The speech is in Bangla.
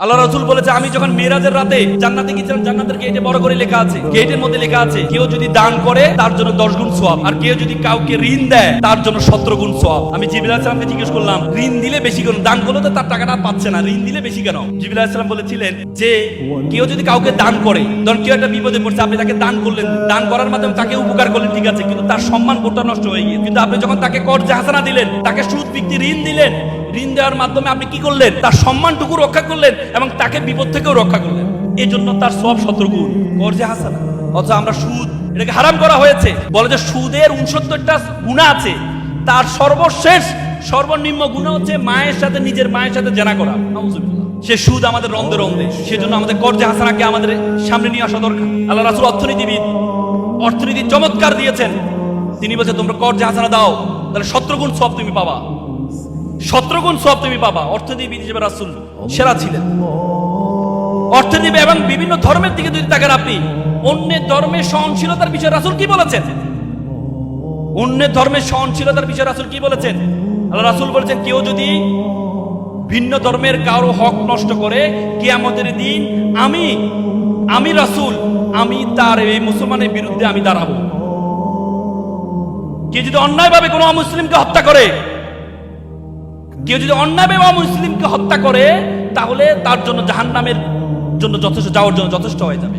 আল্লাহ রাসূল বলেছে, আমি যখন মিরাজের রাতে জান্নাতে গিয়েছিলাম, জান্নাতের গেটে বড় করে লেখা আছে, গেটের মধ্যে লেখা আছে, কেউ যদি দান করে তার জন্য 10 গুণ সওয়াব, আর কেউ যদি কাউকে ঋণ দেয় তার জন্য 17 গুণ সওয়াব। আমি জিবরাইল আলাইহিস সালামকে জিজ্ঞেস করলাম, ঋণ দিলে বেশি কেন? দান করলে তো তার টাকাটা পাচ্ছে না, ঋণ দিলে বেশি কেন? জিবরাইল আলাইহিস সালাম বলেছিলেন যে কেউ যদি কাউকে দান করে, ধরুন কেউ একটা বিপদে পড়ছে, আপনি তাকে দান করলেন, দান করার মাধ্যমে তাকে উপকার করলেন, ঠিক আছে, কিন্তু তার সম্মান কোটা নষ্ট হয়ে গিয়ে, কিন্তু আপনি যখন তাকে কর্জে হাসানা দিলেন, তাকে সুদ ভিত্তি ঋণ দিলেন, ঋণ দেওয়ার মাধ্যমে আপনি কি করলেন? তার সম্মানটুকু রক্ষা করলেন এবং তাকে বিপদ থেকেও রক্ষা করলেন, এই জন্য তার সব 17 গুণ কর্জে হাসানা। অথচ আমরা সুদ এটাকে হারাম করা হয়েছে, বলে যে সুদের 69টা গুনাহ আছে, তার সর্বশেষ সর্বনিম্ন গুনাহ হচ্ছে মায়ের সাথে, নিজের মায়ের সাথে জেনা করা। নাউজুবিল্লাহ। সে সুদ আমাদের রন্ধে রন্ধে, সেজন্য আমাদের কর্জে হাসানাকে আমাদের সামনে নিয়ে আসা দরকার। আল্লাহ রাসূল অর্থনীতি চমৎকার দিয়েছেন, তিনি বলছেন তোমরা কর্জে হাসানা দাও, তাহলে 17 গুণ সওয়াব তুমি পাবা, 17 গুণ সওয়াব তুমি পাবা। অর্থনীতিবিদ হিসেবে রাসূল সেরা ছিলেন। অর্থনীতি এবং বিভিন্ন ধর্মের দিকে যদি তাকান আপনি, অন্যের ধর্মের সহনশীলতার বিষয়ে রাসূল কি বলেছেন? অন্যের ধর্মের সহনশীলতার বিষয়ে রাসূল কি বলেছেন? আল্লাহ রাসূল বলেছেন, কেউ যদি ভিন্ন ধর্মের কারো হক নষ্ট করে, কিয়ামতের দিন আমি রাসূল, আমি তার এই মুসলমানের বিরুদ্ধে আমি দাঁড়াবো। কেউ যদি অন্যায়ভাবে কোনো অমুসলিমকে হত্যা করে, কেউ যদি অন্যায়ভাবে অমুসলিমকে হত্যা করে, তাহলে তার জন্য জাহান্নামের জন্য যাওয়ার জন্য যথেষ্ট হয়ে যাবে।